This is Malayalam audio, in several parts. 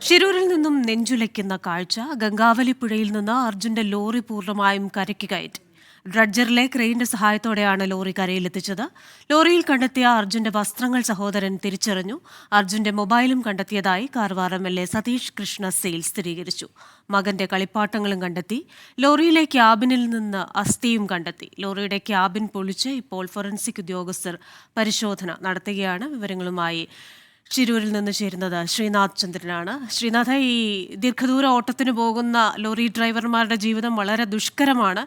ഷിരൂരിൽ നിന്നും നെഞ്ചുലയ്ക്കുന്ന കാഴ്ച. ഗംഗാവലിപ്പുഴയിൽ നിന്ന് അർജുന്റെ ലോറി പൂർണ്ണമായും കരയ്ക്ക് കയറ്റി. ഡ്രഡ്ജറിലെ ക്രെയിന്റെ സഹായത്തോടെയാണ് ലോറി കരയിലെത്തിച്ചത്. ലോറിയിൽ കണ്ടെത്തിയ അർജുന്റെ വസ്ത്രങ്ങൾ സഹോദരൻ തിരിച്ചറിഞ്ഞു. അർജുന്റെ മൊബൈലും കണ്ടെത്തിയതായി കാർവാർ MLA സതീഷ് കൃഷ്ണ സെയിൽ സ്ഥിരീകരിച്ചു. മകന്റെ കളിപ്പാട്ടങ്ങളും കണ്ടെത്തി. ലോറിയിലെ ക്യാബിനിൽ നിന്ന് അസ്ഥിയും കണ്ടെത്തി. ലോറിയുടെ ക്യാബിൻ പൊളിച്ച് ഇപ്പോൾ ഫോറൻസിക് ഉദ്യോഗസ്ഥർ പരിശോധന നടത്തുകയാണ്. വിവരങ്ങളുമായി ഷിരൂരിൽ നിന്ന് ചേരുന്നത് ശ്രീനാഥ് ചന്ദ്രനാണ്. ശ്രീനാഥ, ഈ ദീർഘദൂര ഓട്ടത്തിന് പോകുന്ന ലോറി ഡ്രൈവർമാരുടെ ജീവിതം വളരെ ദുഷ്കരമാണ്.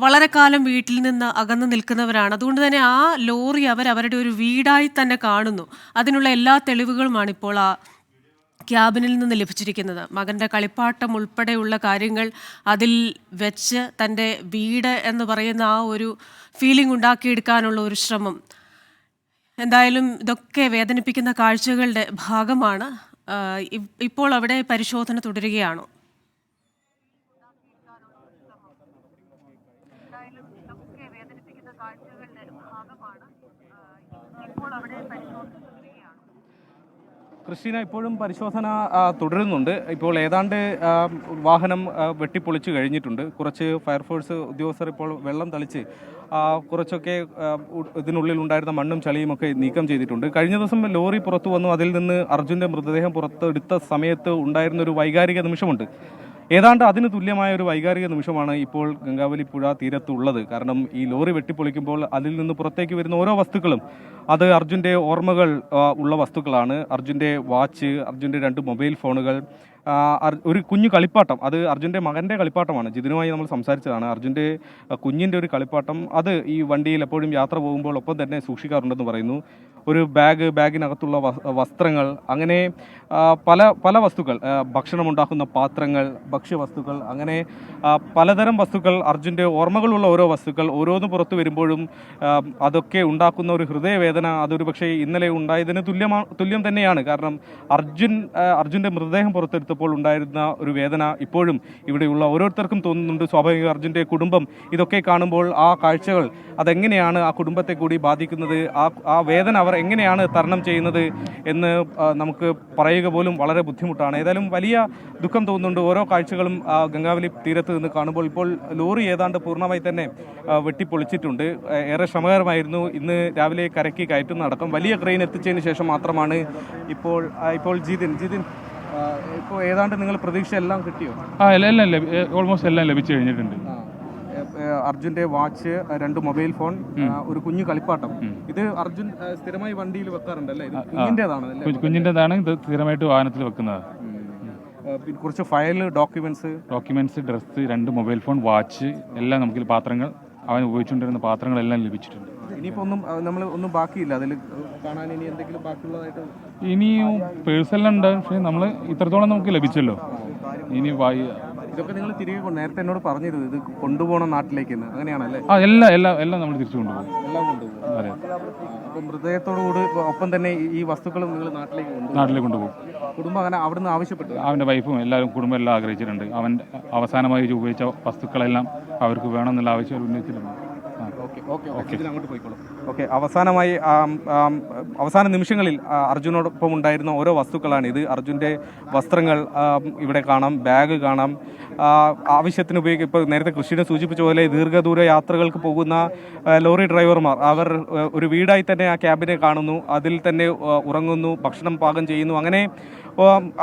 വളരെ കാലം വീട്ടിൽ നിന്ന് അകന്നു നിൽക്കുന്നവരാണ്. അതുകൊണ്ട് തന്നെ ആ ലോറി അവരുടെ ഒരു വീടായി തന്നെ കാണുന്നു. അതിനുള്ള എല്ലാ തെളിവുകളുമാണ് ഇപ്പോൾ ആ ക്യാബിനിൽ നിന്ന് ലഭിച്ചിരിക്കുന്നത്. മകൻ്റെ കളിപ്പാട്ടം ഉൾപ്പെടെയുള്ള കാര്യങ്ങൾ അതിൽ വെച്ച് തൻ്റെ വീട് എന്ന് പറയുന്ന ആ ഒരു ഫീലിംഗ് ഉണ്ടാക്കിയെടുക്കാനുള്ള ഒരു ശ്രമം. എന്തായാലും ഇതൊക്കെ വേദനിപ്പിക്കുന്ന കാഴ്ചകളുടെ ഭാഗമാണ്. ഇപ്പോൾ അവിടെ പരിശോധന തുടരുകയാണോ? ക്രിസ്റ്റീന, ഇപ്പോഴും പരിശോധന തുടരുന്നുണ്ട്. ഇപ്പോൾ ഏതാണ്ട് വാഹനം വെട്ടിപ്പൊളിച്ചു കഴിഞ്ഞിട്ടുണ്ട്. കുറച്ച് ഫയർഫോഴ്സ് ഉദ്യോഗസ്ഥർ ഇപ്പോൾ വെള്ളം തളിച്ച് കുറച്ചൊക്കെ ഇതിനുള്ളിൽ ഉണ്ടായിരുന്ന മണ്ണും ചളിയും ഒക്കെ നീക്കം ചെയ്തിട്ടുണ്ട്. കഴിഞ്ഞ ദിവസം ലോറി പുറത്തു വന്നു. അതിൽ നിന്ന് അർജുൻ്റെ മൃതദേഹം പുറത്തെടുത്ത സമയത്ത് ഉണ്ടായിരുന്ന ഒരു വൈകാരിക നിമിഷമുണ്ട്. ഏതാണ്ട് അതിന് തുല്യമായ ഒരു വൈകാരിക നിമിഷമാണ് ഇപ്പോൾ ഗംഗാവലിപ്പുഴ തീരത്തുള്ളത്. കാരണം ഈ ലോറി വെട്ടിപ്പൊളിക്കുമ്പോൾ അതിൽ നിന്ന് പുറത്തേക്ക് വരുന്ന ഓരോ വസ്തുക്കളും അത് അർജുൻ്റെ ഓർമ്മകൾ ഉള്ള വസ്തുക്കളാണ്. അർജുൻ്റെ വാച്ച്, അർജുൻ്റെ 2 മൊബൈൽ ഫോണുകൾ, ഒരു കുഞ്ഞു കളിപ്പാട്ടം. അത് അർജുൻ്റെ മകൻ്റെ കളിപ്പാട്ടമാണ്. ജിതിനുമായി നമ്മൾ സംസാരിച്ചതാണ്. അർജുൻ്റെ കുഞ്ഞിൻ്റെ ഒരു കളിപ്പാട്ടം അത് ഈ വണ്ടിയിൽ എപ്പോഴും യാത്ര പോകുമ്പോൾ ഒപ്പം തന്നെ സൂക്ഷിക്കാറുണ്ടെന്ന് പറയുന്നു. ഒരു ബാഗിനകത്തുള്ള വസ്ത്രങ്ങൾ, അങ്ങനെ പല പല വസ്തുക്കൾ, ഭക്ഷണമുണ്ടാക്കുന്ന പാത്രങ്ങൾ, ഭക്ഷ്യവസ്തുക്കൾ, അങ്ങനെ പലതരം വസ്തുക്കൾ, അർജുൻ്റെ ഓർമ്മകളുള്ള ഓരോ വസ്തുക്കൾ ഓരോന്ന് പുറത്തു വരുമ്പോഴും അതൊക്കെ ഉണ്ടാക്കുന്ന ഒരു ഹൃദയവേദന അതൊരു പക്ഷേ ഇന്നലെ ഉണ്ടായതിന് തുല്യം തന്നെയാണ്. കാരണം അർജുൻ്റെ മൃതദേഹം പുറത്തെടുത്തപ്പോൾ ഉണ്ടായിരുന്ന ഒരു വേദന ഇപ്പോഴും ഇവിടെയുള്ള ഓരോരുത്തർക്കും തോന്നുന്നുണ്ട്. സ്വാഭാവിക അർജുൻ്റെ കുടുംബം ഇതൊക്കെ കാണുമ്പോൾ ആ കാഴ്ചകൾ അതെങ്ങനെയാണ് ആ കുടുംബത്തെ കൂടി ബാധിക്കുന്നത്, ആ വേദന അവർ എങ്ങനെയാണ് തരണം ചെയ്യുന്നത് എന്ന് നമുക്ക് പറയുക പോലും വളരെ ബുദ്ധിമുട്ടാണ്. ഏതായാലും വലിയ ദുഃഖം തോന്നുന്നുണ്ട് ഓരോ കാഴ്ചകളും ഗംഗാവലി തീരത്ത് നിന്ന് കാണുമ്പോൾ. ഇപ്പോൾ ലോറി ഏതാണ്ട് പൂർണ്ണമായി തന്നെ വെട്ടിപ്പൊളിച്ചിട്ടുണ്ട്. ഏറെ ശ്രമകരമായിരുന്നു. ഇന്ന് രാവിലെ കരയ്ക്ക് കയറ്റുന്നതടക്കം വലിയ ക്രെയിൻ എത്തിച്ചതിന് ശേഷം മാത്രമാണ് ഇപ്പോൾ ജിതിൻ ഇപ്പോൾ ഏതാണ്ട് നിങ്ങൾ പ്രതീക്ഷ എല്ലാം കിട്ടിയോ? എല്ലാം ഓൾമോസ്റ്റ് എല്ലാം ലഭിച്ചു കഴിഞ്ഞിട്ടുണ്ട്. അർജുന്റെ വാച്ച്, 2 മൊബൈൽ ഫോൺ, ഒരു കുഞ്ഞു കളിപ്പാട്ടം. ഇത് അർജുൻ സ്ഥിരമായി വണ്ടിയിൽ വെക്കാറുണ്ടല്ലേ? കുഞ്ഞിൻ്റെതാണ്. ഇത് സ്ഥിരമായിട്ട് വാഹനത്തിൽ വെക്കുന്നത്. കുറച്ച് file, documents, dress, 2 mobile phone, watch, എല്ലാം നമുക്ക് പാത്രങ്ങൾ, അവൻ ഉപയോഗിച്ചുകൊണ്ടിരുന്ന പാത്രങ്ങളെല്ലാം ലഭിച്ചിട്ടുണ്ട്. ഇനിയിപ്പോ ഒന്നും ബാക്കിയില്ല അതിൽ കാണാൻ. ഇനി എന്തെങ്കിലും ബാക്കിയുള്ളതായിട്ട് ഇനിയും പേഴ്സെല്ലാം ഉണ്ട്. പക്ഷേ നമ്മൾ ഇത്രത്തോളം നമുക്ക് ലഭിച്ചല്ലോ. ഇനി ഇതൊക്കെ നിങ്ങൾ തിരികെ നേരത്തെ എന്നോട് പറഞ്ഞിരുന്നു ഇത് കൊണ്ടുപോകണം നാട്ടിലേക്ക്, അങ്ങനെയാണല്ലേ? എല്ലാം നമ്മൾ തിരിച്ചു കൊണ്ടുപോകും. എല്ലാം കൊണ്ടുപോകും. അതെ. അപ്പം മൃതദേഹത്തോടുകൂടി ഒപ്പം തന്നെ ഈ വസ്തുക്കളും നിങ്ങൾ നാട്ടിലേക്ക് കൊണ്ടുപോകും. കുടുംബം അങ്ങനെ അവിടുന്ന് ആവശ്യപ്പെട്ടു? അവൻ്റെ വൈഫും എല്ലാവരും കുടുംബം എല്ലാം ആഗ്രഹിച്ചിട്ടുണ്ട്. അവൻ അവസാനമായി ഉപയോഗിച്ച വസ്തുക്കളെല്ലാം അവർക്ക് വേണമെന്നുള്ള ആവശ്യം ഉന്നയിച്ചിട്ടുണ്ട്. ഓക്കെ, അവസാനമായി അവസാന നിമിഷങ്ങളിൽ അർജുനോടൊപ്പം ഉണ്ടായിരുന്ന ഓരോ വസ്തുക്കളാണ് ഇത്. അർജുൻ്റെ വസ്ത്രങ്ങൾ ഇവിടെ കാണാം, ബാഗ് കാണാം. ആവശ്യത്തിന് ഉപയോഗിക്കുക. ഇപ്പോൾ നേരത്തെ കൃഷിനെ സൂചിപ്പിച്ച പോലെ ദീർഘദൂര യാത്രകൾക്ക് പോകുന്ന ലോറി ഡ്രൈവർമാർ അവർ ഒരു വീടായി തന്നെ ആ ക്യാബിനെ കാണുന്നു. അതിൽ തന്നെ ഉറങ്ങുന്നു, ഭക്ഷണം പാകം ചെയ്യുന്നു. അങ്ങനെ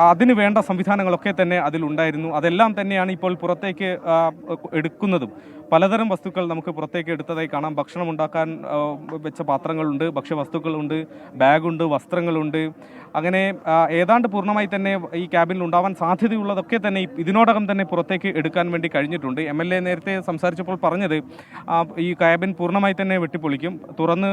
അതിന് വേണ്ട സംവിധാനങ്ങളൊക്കെ തന്നെ അതിലുണ്ടായിരുന്നു. അതെല്ലാം തന്നെയാണ് ഇപ്പോൾ പുറത്തേക്ക് എടുക്കുന്നതും. പലതരം വസ്തുക്കൾ നമുക്ക് പുറത്തേക്ക് എടുത്തതായി കാണാം. ഭക്ഷണം ഉണ്ടാക്കാൻ വെച്ച പാത്രങ്ങളുണ്ട്, ഭക്ഷ്യവസ്തുക്കളുണ്ട്, ബാഗുണ്ട്, വസ്ത്രങ്ങളുണ്ട്. അങ്ങനെ ഏതാണ്ട് പൂർണ്ണമായി തന്നെ ഈ ക്യാബിനിൽ ഉണ്ടാവാൻ സാധ്യതയുള്ളതൊക്കെ തന്നെ ഇതിനോടകം തന്നെ പുറത്തേക്ക് എടുക്കാൻ വേണ്ടി കഴിഞ്ഞിട്ടുണ്ട്. MLA നേരത്തെ സംസാരിച്ചപ്പോൾ പറഞ്ഞത് ഈ ക്യാബിൻ പൂർണ്ണമായി തന്നെ വെട്ടിപ്പൊളിക്കും, തുറന്ന്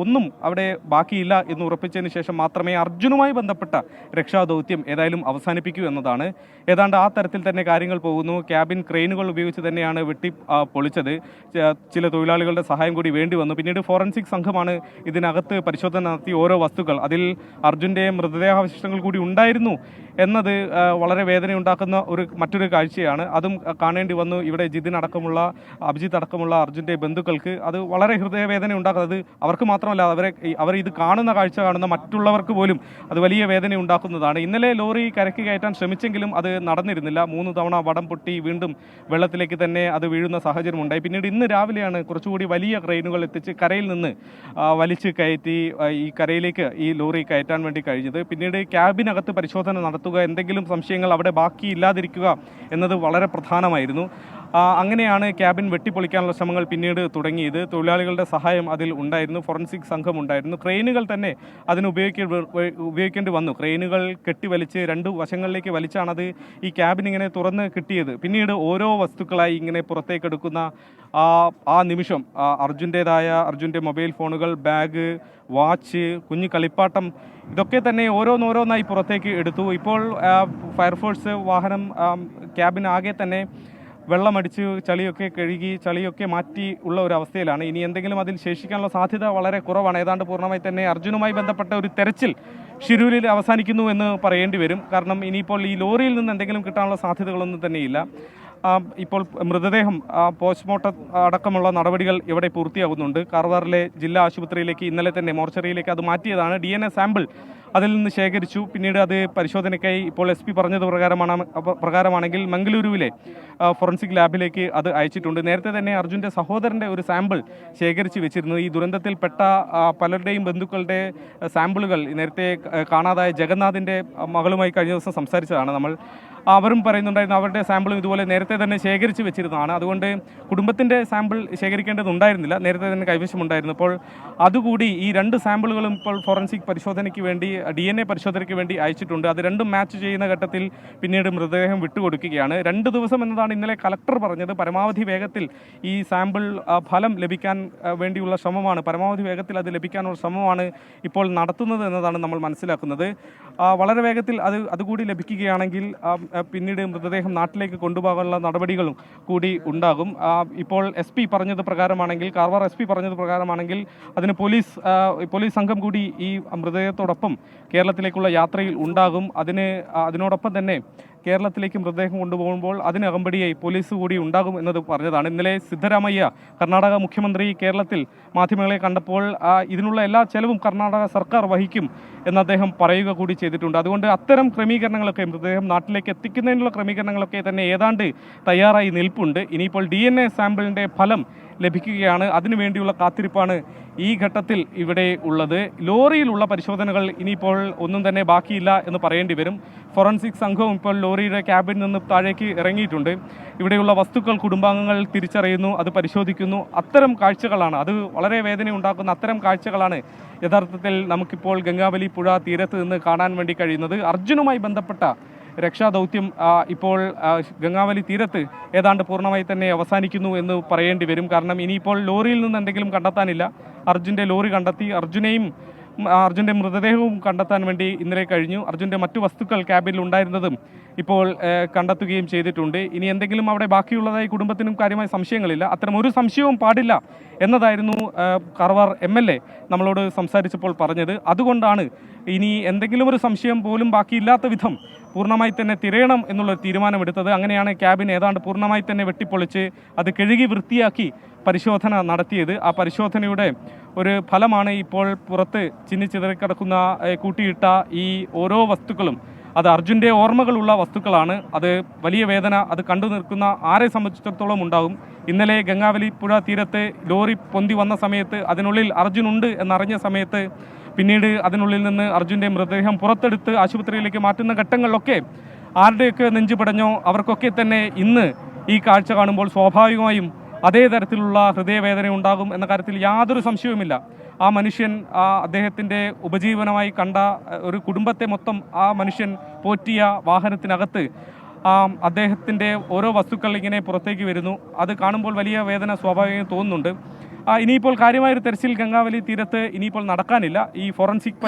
ഒന്നും അവിടെ ബാക്കിയില്ല എന്ന് ഉറപ്പിച്ചതിന് ശേഷം മാത്രമേ അർജുനുമായി ബന്ധപ്പെട്ട രക്ഷാദൗത്യം ഏതായാലും അവസാനിപ്പിക്കൂ എന്നതാണ്. ഏതാണ്ട് ആ തരത്തിൽ തന്നെ കാര്യങ്ങൾ പോകുന്നു. ക്യാബിൻ ക്രെയിനുകൾ ഉപയോഗിച്ച് തന്നെയാണ് പൊളിച്ചത്. ചില തൊഴിലാളികളുടെ സഹായം കൂടി വേണ്ടി വന്നു. പിന്നീട് ഫോറൻസിക് സംഘമാണ് ഇതിനകത്ത് പരിശോധന നടത്തി ഓരോ വസ്തുക്കൾ, അതിൽ അർജുൻ്റെ മൃതദേഹാവശിഷ്ടങ്ങൾ കൂടി ഉണ്ടായിരുന്നു എന്നത് വളരെ വേദനയുണ്ടാക്കുന്ന മറ്റൊരു കാഴ്ചയാണ്. അതും കാണേണ്ടി വന്നു. ഇവിടെ അഭിജിത്ത് അടക്കമുള്ള അർജുൻ്റെ ബന്ധുക്കൾക്ക് അത് വളരെ ഹൃദയവേദന ഉണ്ടാക്കുന്നത് അവർക്ക് മാത്രമല്ല, അവർ ഇത് കാണുന്ന കാഴ്ച കാണുന്ന മറ്റുള്ളവർക്ക് പോലും അത് വലിയ വേദന ഉണ്ടാക്കുന്നതാണ്. ഇന്നലെ ലോറി കരയ്ക്ക് കയറ്റാൻ ശ്രമിച്ചെങ്കിലും അത് നടന്നിരുന്നില്ല. 3 തവണ വടം പൊട്ടി വീണ്ടും വെള്ളത്തിലേക്ക് തന്നെ അത് വീഴുന്ന സാഹചര്യമുണ്ടായി. പിന്നീട് ഇന്ന് രാവിലെയാണ് കുറച്ചുകൂടി വലിയ ക്രെയിനുകൾ എത്തിച്ച് കരയിൽ നിന്ന് വലിച്ച് കയറ്റി ഈ കരയിലേക്ക് ഈ ലോറി കയറ്റാൻ വേണ്ടി കഴിഞ്ഞത്. പിന്നീട് ക്യാബിനകത്ത് പരിശോധന നടത്തുക, എന്തെങ്കിലും സംശയങ്ങൾ അവിടെ ബാക്കിയില്ലാതിരിക്കുക എന്നത് വളരെ പ്രധാനമായിരുന്നു. അങ്ങനെയാണ് ക്യാബിൻ വെട്ടിപ്പൊളിക്കാനുള്ള ശ്രമങ്ങൾ പിന്നീട് തുടങ്ങിയത്. തൊഴിലാളികളുടെ സഹായം അതിൽ ഉണ്ടായിരുന്നു, ഫോറൻസിക് സംഘം ഉണ്ടായിരുന്നു. ക്രെയിനുകൾ തന്നെ അതിന് ഉപയോഗിക്കേണ്ടി വന്നു. ക്രെയിനുകൾ കെട്ടിവലിച്ച് 2 വശങ്ങളിലേക്ക് വലിച്ചാണത് ഈ ക്യാബിൻ ഇങ്ങനെ തുറന്ന് കിട്ടിയത്. പിന്നീട് ഓരോ വസ്തുക്കളായി ഇങ്ങനെ പുറത്തേക്കെടുക്കുന്ന ആ നിമിഷം അർജുൻ്റെ മൊബൈൽ ഫോണുകൾ, ബാഗ്, വാച്ച്, കുഞ്ഞു കളിപ്പാട്ടം, ഇതൊക്കെ തന്നെ ഓരോന്നോരോന്നായി പുറത്തേക്ക് എടുത്തു. ഇപ്പോൾ ഫയർഫോഴ്സ് വാഹനം ക്യാബിൻ ആകെ തന്നെ വെള്ളമടിച്ച് ചളിയൊക്കെ കഴുകി ചളിയൊക്കെ മാറ്റി ഉള്ള ഒരു അവസ്ഥയിലാണ്. ഇനി എന്തെങ്കിലും അതിൽ ശേഷിക്കാനുള്ള സാധ്യത വളരെ കുറവാണ്. ഏതാണ്ട് പൂർണ്ണമായി തന്നെ അർജുനുമായി ബന്ധപ്പെട്ട ഒരു തെരച്ചിൽ ഷിരൂരിൽ അവസാനിക്കുന്നു എന്ന് പറയേണ്ടി വരും. കാരണം ഇനിയിപ്പോൾ ഈ ലോറിയിൽ നിന്ന് എന്തെങ്കിലും കിട്ടാനുള്ള സാധ്യതകളൊന്നും തന്നെയില്ല. ഇപ്പോൾ മൃതദേഹം പോസ്റ്റ്മോർട്ടം അടക്കമുള്ള നടപടികൾ ഇവിടെ പൂർത്തിയാകുന്നുണ്ട്. കാർവാറിലെ ജില്ലാ ആശുപത്രിയിലേക്ക് ഇന്നലെ തന്നെ മോർച്ചറിയിലേക്ക് അത് മാറ്റിയതാണ്. DNA സാമ്പിൾ അതിൽ നിന്ന് ശേഖരിച്ചു. പിന്നീട് അത് പരിശോധനയ്ക്കായി ഇപ്പോൾ SP പറഞ്ഞത് പ്രകാരമാണെങ്കിൽ മംഗളൂരുവിലെ ഫോറൻസിക് ലാബിലേക്ക് അത് അയച്ചിട്ടുണ്ട്. നേരത്തെ തന്നെ അർജുൻ്റെ സഹോദരൻ്റെ ഒരു സാമ്പിൾ ശേഖരിച്ച് വെച്ചിരുന്നു. ഈ ദുരന്തത്തിൽപ്പെട്ട പലരുടെയും ബന്ധുക്കളുടെ സാമ്പിളുകൾ നേരത്തെ കാണാതായ ജഗന്നാഥിൻ്റെ മകളുമായി കഴിഞ്ഞ ദിവസം സംസാരിച്ചതാണ് നമ്മൾ. അവരും പറയുന്നുണ്ടായിരുന്നു അവരുടെ സാമ്പിളും ഇതുപോലെ നേരത്തെ തന്നെ ശേഖരിച്ച് വെച്ചിരുന്നതാണ്. അതുകൊണ്ട് കുടുംബത്തിൻ്റെ സാമ്പിൾ ശേഖരിക്കേണ്ടതുണ്ടായിരുന്നില്ല, നേരത്തെ തന്നെ കൈവശമുണ്ടായിരുന്നു. അപ്പോൾ അതുകൂടി ഈ 2 സാമ്പിളുകളും ഇപ്പോൾ ഫോറൻസിക് പരിശോധനയ്ക്ക് വേണ്ടി DNA പരിശോധനയ്ക്ക് വേണ്ടി അയച്ചിട്ടുണ്ട്. അത് രണ്ടും മാച്ച് ചെയ്യുന്ന ഘട്ടത്തിൽ പിന്നീട് മൃതദേഹം വിട്ടുകൊടുക്കുകയാണ്. 2 ദിവസം എന്നതാണ് ഇന്നലെ കളക്ടർ പറഞ്ഞത്. പരമാവധി വേഗത്തിൽ ഈ സാമ്പിൾ ഫലം ലഭിക്കാൻ വേണ്ടിയുള്ള ശ്രമമാണ്, പരമാവധി വേഗത്തിൽ അത് ലഭിക്കാനുള്ള ശ്രമമാണ് ഇപ്പോൾ നടത്തുന്നത് എന്നതാണ് നമ്മൾ മനസ്സിലാക്കുന്നത്. വളരെ വേഗത്തിൽ അതുകൂടി ലഭിക്കുകയാണെങ്കിൽ പിന്നീട് മൃതദേഹം നാട്ടിലേക്ക് കൊണ്ടുപോകാനുള്ള നടപടികളും കൂടി ഉണ്ടാകും. ഇപ്പോൾ SP പറഞ്ഞത് പ്രകാരമാണെങ്കിൽ, കാർവാർ SP പറഞ്ഞത് പ്രകാരമാണെങ്കിൽ അതിന് പോലീസ് സംഘം കൂടി ഈ മൃതദേഹത്തോടൊപ്പം കേരളത്തിലേക്കുള്ള യാത്രയിൽ ഉണ്ടാകും. അതിനോടൊപ്പം തന്നെ കേരളത്തിലേക്ക് മൃതദേഹം കൊണ്ടുപോകുമ്പോൾ അതിന് അകമ്പടിയായി പോലീസ് കൂടി ഉണ്ടാകും എന്നത് പറഞ്ഞതാണ്. ഇന്നലെ സിദ്ധരാമയ്യ കർണാടക മുഖ്യമന്ത്രി കേരളത്തിൽ മാധ്യമങ്ങളെ കണ്ടപ്പോൾ ഇതിനുള്ള എല്ലാ ചെലവും കർണാടക സർക്കാർ വഹിക്കും എന്ന് അദ്ദേഹം പറയുക കൂടി ചെയ്തിട്ടുണ്ട്. അതുകൊണ്ട് അത്തരം ക്രമീകരണങ്ങളൊക്കെ, മൃതദേഹം നാട്ടിലേക്ക് എത്തിക്കുന്നതിനുള്ള ക്രമീകരണങ്ങളൊക്കെ തന്നെ ഏതാണ്ട് തയ്യാറായി നിൽപ്പുണ്ട്. ഇനിയിപ്പോൾ DNA സാമ്പിളിൻ്റെ ഫലം ലഭിക്കുകയാണ്. അതിനുവേണ്ടിയുള്ള കാത്തിരിപ്പാണ് ഈ ഘട്ടത്തിൽ ഇവിടെ ഉള്ളത്. ലോറിയിലുള്ള പരിശോധനകൾ ഇനിയിപ്പോൾ ഒന്നും തന്നെ ബാക്കിയില്ല എന്ന് പറയേണ്ടി വരും. ഫോറൻസിക് സംഘവും ഇപ്പോൾ ലോറിയുടെ ക്യാബിൽ നിന്ന് താഴേക്ക് ഇറങ്ങിയിട്ടുണ്ട്. ഇവിടെയുള്ള വസ്തുക്കൾ കുടുംബാംഗങ്ങൾ തിരിച്ചറിയുന്നു, അത് പരിശോധിക്കുന്നു. അത്തരം കാഴ്ചകളാണ്, അത് വളരെ വേദന ഉണ്ടാക്കുന്ന അത്തരം കാഴ്ചകളാണ് യഥാർത്ഥത്തിൽ നമുക്കിപ്പോൾ ഗംഗാവലി പുഴ തീരത്ത് നിന്ന് കാണാൻ വേണ്ടി കഴിയുന്നത്. അർജുനുമായി ബന്ധപ്പെട്ട രക്ഷാദൗത്യം ഇപ്പോൾ ഗംഗാവലി തീരത്ത് ഏതാണ്ട് പൂർണ്ണമായി തന്നെ അവസാനിക്കുന്നു എന്ന് പറയേണ്ടി വരും. കാരണം ഇനിയിപ്പോൾ ലോറിയിൽ നിന്ന് എന്തെങ്കിലും കണ്ടെത്താനില്ല. അർജുൻ്റെ ലോറി കണ്ടെത്തി, അർജുൻ്റെ മൃതദേഹവും കണ്ടെത്താൻ വേണ്ടി ഇന്നലെ കഴിഞ്ഞു. അർജുൻ്റെ മറ്റു വസ്തുക്കൾ ക്യാബിനിൽ ഉണ്ടായിരുന്നതും ഇപ്പോൾ കണ്ടെത്തുകയും ചെയ്തിട്ടുണ്ട്. ഇനി എന്തെങ്കിലും അവിടെ ബാക്കിയുള്ളതായി കുടുംബത്തിനും കാര്യമായ സംശയങ്ങളില്ല. അത്തരം ഒരു സംശയവും പാടില്ല എന്നതായിരുന്നു കാർവാർ MLA നമ്മളോട് സംസാരിച്ചപ്പോൾ പറഞ്ഞത്. അതുകൊണ്ടാണ് ഇനി എന്തെങ്കിലും ഒരു സംശയം പോലും ബാക്കിയില്ലാത്ത വിധം പൂർണ്ണമായി തന്നെ തിരയണം എന്നുള്ള തീരുമാനമെടുത്തത്. അങ്ങനെയാണ് ക്യാബിൻ ഏതാണ്ട് പൂർണ്ണമായി തന്നെ വെട്ടിപ്പൊളിച്ച് അത് കഴുകി വൃത്തിയാക്കി പരിശോധന നടത്തിയത്. ആ പരിശോധനയുടെ ഒരു ഫലമാണ് ഇപ്പോൾ പുറത്ത് ചിന്നിച്ചിതറിക്കിടക്കുന്ന കൂട്ടിയിട്ട ഈ ഓരോ വസ്തുക്കളും. അത് അർജുൻ്റെ ഓർമ്മകളുള്ള വസ്തുക്കളാണ്. അത് വലിയ വേദന അത് കണ്ടു നിൽക്കുന്ന ആരെ സംബന്ധിച്ചിടത്തോളം ഉണ്ടാകും. ഇന്നലെ ഗംഗാവലി പുഴ തീരത്ത് ലോറി പൊന്തി വന്ന സമയത്ത് അതിനുള്ളിൽ അർജുനുണ്ട് എന്നറിഞ്ഞ സമയത്ത് പിന്നീട് അതിനുള്ളിൽ നിന്ന് അർജുൻ്റെ മൃതദേഹം പുറത്തെടുത്ത് ആശുപത്രിയിലേക്ക് മാറ്റുന്ന ഘട്ടങ്ങളിലൊക്കെ ആരുടെയൊക്കെ നെഞ്ചു പടഞ്ഞോ അവർക്കൊക്കെ തന്നെ ഇന്ന് ഈ കാഴ്ച കാണുമ്പോൾ സ്വാഭാവികമായും അതേ തരത്തിലുള്ള ഹൃദയവേദന ഉണ്ടാകും എന്ന കാര്യത്തിൽ യാതൊരു സംശയവുമില്ല. ആ മനുഷ്യൻ അദ്ദേഹത്തിൻ്റെ ഉപജീവനമായി കണ്ട ഒരു കുടുംബത്തെ മൊത്തം ആ മനുഷ്യൻ പോറ്റിയ വാഹനത്തിനകത്ത് അദ്ദേഹത്തിൻ്റെ ഓരോ വസ്തുക്കൾ ഇങ്ങനെ പുറത്തേക്ക് വരുന്നു. അത് കാണുമ്പോൾ വലിയ വേദന സ്വാഭാവികം തോന്നുന്നുണ്ട്. ഇനിയിപ്പോൾ കാര്യമായൊരു തെരച്ചിൽ ഗംഗാവലി തീരത്ത് ഇനിയിപ്പോൾ നടക്കാനില്ല. ഈ ഫോറൻസിക്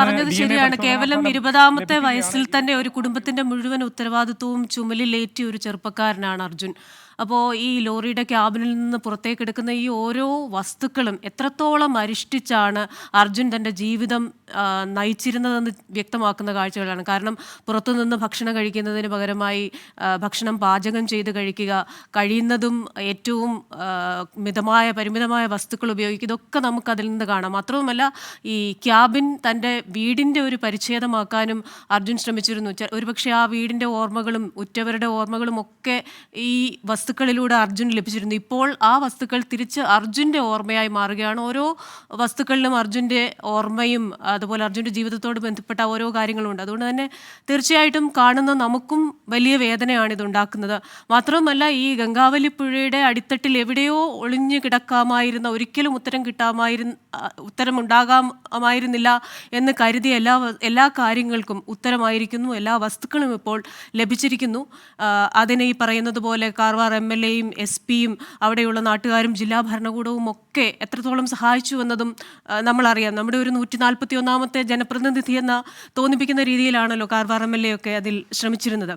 പറഞ്ഞത് ശരിയാണ്. കേവലം 20ാമത്തെ വയസ്സിൽ തന്നെ ഒരു കുടുംബത്തിന്റെ മുഴുവൻ ഉത്തരവാദിത്വവും ചുമലിലേറ്റിയ ഒരു ചെറുപ്പക്കാരനാണ് അർജുൻ. അപ്പോൾ ഈ ലോറിയുടെ ക്യാബിനിൽ നിന്ന് പുറത്തേക്ക് എടുക്കുന്ന ഈ ഓരോ വസ്തുക്കളും എത്രത്തോളം അരിഷ്ടിച്ചാണ് അർജുൻ തൻ്റെ ജീവിതം നയിച്ചിരുന്നതെന്ന് വ്യക്തമാക്കുന്ന കാഴ്ചകളാണ്. കാരണം പുറത്തുനിന്ന് ഭക്ഷണം കഴിക്കുന്നതിന് പകരമായി ഭക്ഷണം പാചകം ചെയ്ത് കഴിക്കുക, കഴിയുന്നതും ഏറ്റവും പരിമിതമായ വസ്തുക്കൾ ഉപയോഗിക്കുക, ഇതൊക്കെ നമുക്ക് അതിൽ നിന്ന് കാണാം. മാത്രവുമല്ല ഈ ക്യാബിൻ തൻ്റെ വീടിൻ്റെ ഒരു പരിച്ഛേദമാക്കാനും അർജുൻ ശ്രമിച്ചിരുന്നു. ഒരുപക്ഷെ ആ വീടിൻ്റെ ഓർമ്മകളും ഉറ്റവരുടെ ഓർമ്മകളും ഒക്കെ ഈ വസ്തുക്കളിലൂടെ അർജുൻ ലഭിച്ചിരുന്നു. ഇപ്പോൾ ആ വസ്തുക്കൾ തിരിച്ച് അർജുൻ്റെ ഓർമ്മയായി മാറുകയാണ്. ഓരോ വസ്തുക്കളിലും അർജുൻ്റെ ഓർമ്മയും അതുപോലെ അർജുൻ്റെ ജീവിതത്തോട് ബന്ധപ്പെട്ട ഓരോ കാര്യങ്ങളും ഉണ്ട്. അതുകൊണ്ട് തന്നെ തീർച്ചയായിട്ടും കാണുന്ന നമുക്കും വലിയ വേദനയാണ് ഇതുണ്ടാക്കുന്നത്. മാത്രവുമല്ല ഈ ഗംഗാവലി പുഴയുടെ അടിത്തട്ടിൽ എവിടെയോ ഒളിഞ്ഞു കിടക്കാമായിരുന്ന, ഒരിക്കലും ഉത്തരമുണ്ടാകാമായിരുന്നില്ല എന്ന് കരുതിയ എല്ലാ കാര്യങ്ങൾക്കും ഉത്തരമായിരിക്കുന്നു. എല്ലാ വസ്തുക്കളും ഇപ്പോൾ ലഭിച്ചിരിക്കുന്നു. അതിന് ഈ പറയുന്നത് പോലെ കാർവാർ MLA-യും SP-യും അവിടെയുള്ള നാട്ടുകാരും ജില്ലാ ഭരണകൂടവും ഒക്കെ എത്രത്തോളം സഹായിച്ചു എന്നതും നമ്മളറിയാം. നമ്മുടെ ഒരു 141ാമത്തെ ജനപ്രതിനിധി എന്ന തോന്നിപ്പിക്കുന്ന രീതിയിലാണല്ലോ കാർവാർ MLA ഒക്കെ അതിൽ ശ്രമിച്ചിരുന്നത്.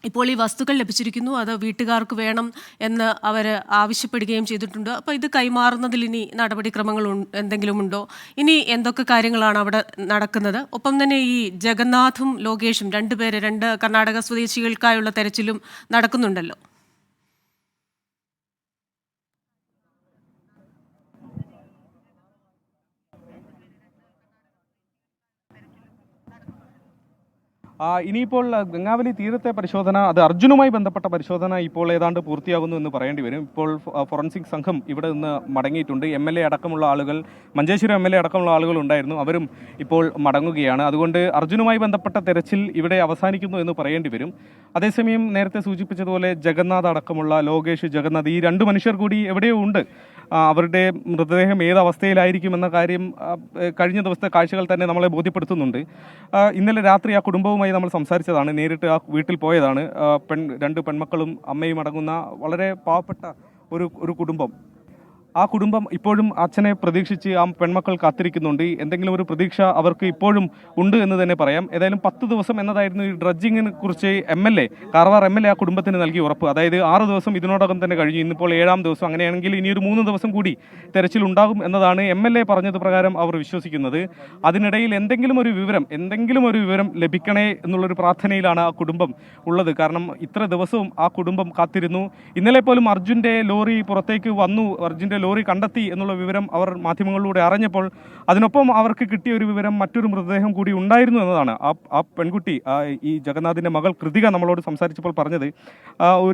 ഇപ്പോൾ ഈ വസ്തുക്കൾ ലഭിച്ചിരിക്കുന്നു, അത് വീട്ടുകാർക്ക് വേണം എന്ന് അവർ ആവശ്യപ്പെടുകയും ചെയ്തിട്ടുണ്ട്. അപ്പോൾ ഇത് കൈമാറുന്നതിൽ ഇനി നടപടിക്രമങ്ങൾ എന്തെങ്കിലും ഉണ്ടോ, ഇനി എന്തൊക്കെ കാര്യങ്ങളാണ് അവിടെ നടക്കുന്നത്? ഒപ്പം തന്നെ ഈ ജഗന്നാഥും ലോകേഷും രണ്ട് കർണാടക സ്വദേശികൾക്കായുള്ള തെരച്ചിലും നടക്കുന്നുണ്ടല്ലോ. ഇനിയിപ്പോൾ ഗംഗാവലി തീരത്തെ പരിശോധന, അത് അർജുനുമായി ബന്ധപ്പെട്ട പരിശോധന ഇപ്പോൾ ഏതാണ്ട് പൂർത്തിയാകുന്നു എന്ന് പറയേണ്ടി വരും. ഇപ്പോൾ ഫോറൻസിക് സംഘം ഇവിടെ നിന്ന് മടങ്ങിയിട്ടുണ്ട്. MLA അടക്കമുള്ള ആളുകൾ, മഞ്ചേശ്വരം MLA അടക്കമുള്ള ആളുകൾ ഉണ്ടായിരുന്നു, അവരും ഇപ്പോൾ മടങ്ങുകയാണ്. അതുകൊണ്ട് അർജുനുമായി ബന്ധപ്പെട്ട തെരച്ചിൽ ഇവിടെ അവസാനിക്കുന്നു എന്ന് പറയേണ്ടി വരും. അതേസമയം നേരത്തെ സൂചിപ്പിച്ചതുപോലെ ജഗന്നാഥ് അടക്കമുള്ള ജഗന്നാഥ്, ഈ രണ്ട് മനുഷ്യർ കൂടി എവിടെയോ ഉണ്ട്. അവരുടെ മൃതദേഹം ഏത് അവസ്ഥയിലായിരിക്കുമെന്ന കാര്യം കഴിഞ്ഞ ദിവസത്തെ കാഴ്ചകൾ തന്നെ നമ്മളെ ബോധ്യപ്പെടുത്തുന്നുണ്ട്. ഇന്നലെ രാത്രി ആ കുടുംബവുമായി നമ്മൾ സംസാരിച്ചതാണ്, നേരിട്ട് ആ വീട്ടിൽ പോയതാണ്. രണ്ട് പെൺമക്കളും അമ്മയും അടങ്ങുന്ന വളരെ പാവപ്പെട്ട ഒരു കുടുംബം. ആ കുടുംബം ഇപ്പോഴും അച്ഛനെ പ്രതീക്ഷിച്ച് ആ പെൺമക്കൾ കാത്തിരിക്കുന്നുണ്ട്. എന്തെങ്കിലും ഒരു പ്രതീക്ഷ അവർക്ക് ഇപ്പോഴും ഉണ്ട് എന്ന് തന്നെ പറയാം. ഏതായാലും 10 ദിവസം എന്നതായിരുന്നു ഈ ഡ്രഡ്ജിങ്ങിനെ കുറിച്ച് കാർവാർ MLA ആ കുടുംബത്തിന് നൽകിയ ഉറപ്പ്. അതായത് 6 ദിവസം ഇതിനോടകം തന്നെ കഴിഞ്ഞു, ഇന്നിപ്പോൾ 7ാം ദിവസം. അങ്ങനെയാണെങ്കിൽ ഇനിയൊരു 3 ദിവസം കൂടി തെരച്ചിൽ ഉണ്ടാകും എന്നതാണ് MLA പറഞ്ഞത് പ്രകാരം അവർ വിശ്വസിക്കുന്നത്. അതിനിടയിൽ എന്തെങ്കിലും ഒരു വിവരം ലഭിക്കണേ എന്നുള്ളൊരു പ്രാർത്ഥനയിലാണ് ആ കുടുംബം ഉള്ളത്. കാരണം ഇത്ര ദിവസവും ആ കുടുംബം കാത്തിരുന്നു. ഇന്നലെ പോലും അർജുൻ്റെ ലോറി പുറത്തേക്ക് വന്നു, അർജുൻ്റെ ലോറി കണ്ടെത്തി എന്നുള്ള വിവരം അവർ മാധ്യമങ്ങളിലൂടെ അറിഞ്ഞപ്പോൾ അതിനൊപ്പം അവർക്ക് കിട്ടിയ ഒരു വിവരം മറ്റൊരു മൃതദേഹം കൂടി ഉണ്ടായിരുന്നു എന്നതാണ്. ആ പെൺകുട്ടി, ഈ ജഗന്നാഥിൻ്റെ മകൾ കൃതിക നമ്മളോട് സംസാരിച്ചപ്പോൾ പറഞ്ഞത്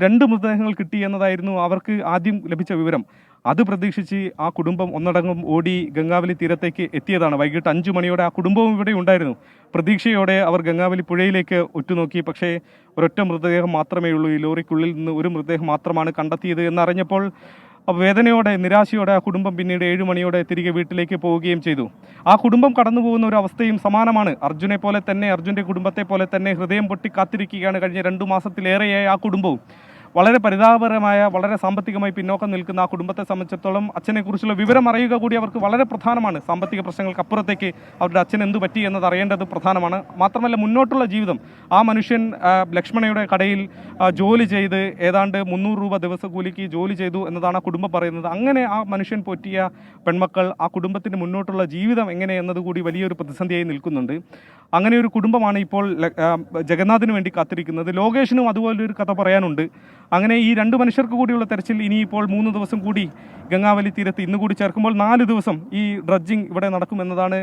2 മൃതദേഹങ്ങൾ കിട്ടി എന്നതായിരുന്നു അവർക്ക് ആദ്യം ലഭിച്ച വിവരം. അത് പ്രതീക്ഷിച്ച് ആ കുടുംബം ഒന്നടങ്കം ഓടി ഗംഗാവലി തീരത്തേക്ക് എത്തിയതാണ്. വൈകിട്ട് 5 മണിയോടെ ആ കുടുംബവും ഇവിടെ ഉണ്ടായിരുന്നു. പ്രതീക്ഷയോടെ അവർ ഗംഗാവലി പുഴയിലേക്ക് ഉറ്റുനോക്കി. പക്ഷേ ഒരൊറ്റ മൃതദേഹം മാത്രമേ ഉള്ളൂ. ഈ ലോറിക്കുള്ളിൽ നിന്ന് ഒരു മൃതദേഹം മാത്രമാണ് കണ്ടെത്തിയത് എന്നറിഞ്ഞപ്പോൾ വേദനയോടെ, നിരാശയോടെ ആ കുടുംബം പിന്നീട് 7 മണിയോടെ തിരികെ വീട്ടിലേക്ക് പോവുകയും ചെയ്തു. ആ കുടുംബം കടന്നു പോകുന്ന ഒരു അവസ്ഥയും സമാനമാണ്. അർജുൻ്റെ കുടുംബത്തെ പോലെ തന്നെ ഹൃദയം പൊട്ടി കാത്തിരിക്കുകയാണ് കഴിഞ്ഞ 2 മാസത്തിലേറെയായി ആ കുടുംബവും. വളരെ പരിതാപകരമായ, വളരെ സാമ്പത്തികമായി പിന്നോക്കം നിൽക്കുന്ന ആ കുടുംബത്തെ സംബന്ധിച്ചിടത്തോളം അച്ഛനെക്കുറിച്ചുള്ള വിവരം അറിയുക കൂടി അവർക്ക് വളരെ പ്രധാനമാണ്. സാമ്പത്തിക പ്രശ്നങ്ങൾക്കപ്പുറത്തേക്ക് അവരുടെ അച്ഛൻ എന്തു പറ്റി എന്നത് അറിയേണ്ടത് പ്രധാനമാണ്. മാത്രമല്ല മുന്നോട്ടുള്ള ജീവിതം, ആ മനുഷ്യൻ ലക്ഷ്മണയുടെ കടയിൽ ജോലി ചെയ്ത് ഏതാണ്ട് 300 രൂപ ദിവസക്കൂലിക്ക് ജോലി ചെയ്തു എന്നതാണ് ആ കുടുംബം പറയുന്നത്. അങ്ങനെ ആ മനുഷ്യൻ പോറ്റിയ പെൺമക്കൾ, ആ കുടുംബത്തിൻ്റെ മുന്നോട്ടുള്ള ജീവിതം എങ്ങനെ എന്നതുകൂടി വലിയൊരു പ്രതിസന്ധിയായി നിൽക്കുന്നുണ്ട്. അങ്ങനെ ഒരു കുടുംബമാണ് ഇപ്പോൾ ജഗന്നാഥിന് വേണ്ടി കാത്തിരിക്കുന്നത്. ലോകേഷിനും അതുപോലൊരു കഥ പറയാനുണ്ട്. അങ്ങനെ ഈ 2 മനുഷ്യർക്ക് കൂടിയുള്ള തെരച്ചിൽ ഇനിയിപ്പോൾ 3 ദിവസം കൂടി ഗംഗാവലി തീരത്ത് ഇന്ന് കൂടി ചേർക്കുമ്പോൾ 4 ദിവസം ഈ ഡ്രഡ്ജിങ് ഇവിടെ നടക്കുമെന്നതാണ്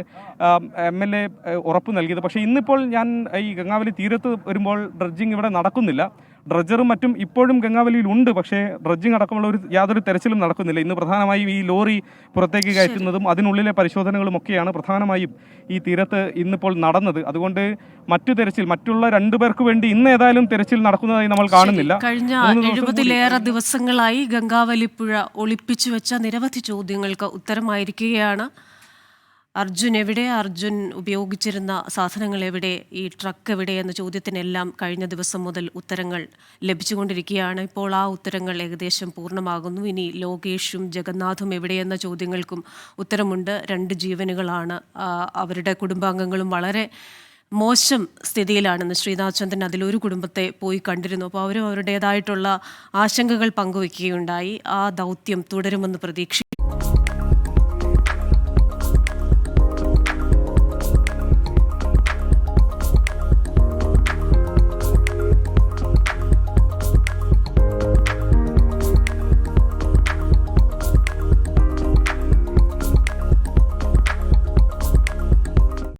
MLA ഉറപ്പ് നൽകിയത്. പക്ഷേ ഇന്നിപ്പോൾ ഞാൻ ഈ ഗംഗാവലി തീരത്ത് വരുമ്പോൾ ഡ്രഡ്ജിങ് ഇവിടെ നടക്കുന്നില്ല. ഡ്രഡ്ജറും മറ്റും ഇപ്പോഴും ഗംഗാവലിയിൽ ഉണ്ട്. പക്ഷേ ഡ്രഡ്ജിങ് അടക്കമുള്ള യാതൊരു തെരച്ചിലും നടക്കുന്നില്ല. ഇന്ന് പ്രധാനമായും ഈ ലോറി പുറത്തേക്ക് കയറ്റുന്നതും അതിനുള്ളിലെ പരിശോധനകളും ഒക്കെയാണ് പ്രധാനമായും ഈ തീരത്ത് ഇന്നിപ്പോൾ നടന്നത്. അതുകൊണ്ട് മറ്റുള്ള 2 പേർക്ക് വേണ്ടി ഇന്ന് ഏതായാലും തെരച്ചിൽ നടക്കുന്നതായി നമ്മൾ കാണുന്നില്ല. കഴിഞ്ഞ 70-ലേറെ ദിവസങ്ങളായി ഗംഗാവലി പുഴ ഒളിപ്പിച്ചു വെച്ച നിരവധി ചോദ്യങ്ങൾക്ക് ഉത്തരമായിരിക്കുകയാണ്. അർജുൻ എവിടെ, അർജുൻ ഉപയോഗിച്ചിരുന്ന സാധനങ്ങൾ എവിടെ, ഈ ട്രക്ക് എവിടെ എന്ന ചോദ്യത്തിനെല്ലാം കഴിഞ്ഞ ദിവസം മുതൽ ഉത്തരങ്ങൾ ലഭിച്ചുകൊണ്ടിരിക്കുകയാണ്. ഇപ്പോൾ ആ ഉത്തരങ്ങൾ ഏകദേശം പൂർണ്ണമാകുന്നു. ഇനി ലോകേഷും ജഗന്നാഥും എവിടെയെന്ന ചോദ്യങ്ങൾക്കും ഉത്തരമുണ്ട്. 2 ജീവനുകളാണ്. അവരുടെ കുടുംബാംഗങ്ങളും വളരെ മോശം സ്ഥിതിയിലാണെന്ന് ശ്രീനാഥ് ചന്ദൻ അതിലൊരു കുടുംബത്തെ പോയി കണ്ടിരുന്നു. അപ്പോൾ അവരും അവരുടേതായിട്ടുള്ള ആശങ്കകൾ പങ്കുവയ്ക്കുകയുണ്ടായി. ആ ദൗത്യം തുടരുമെന്ന് പ്രതീക്ഷിക്കുന്നു.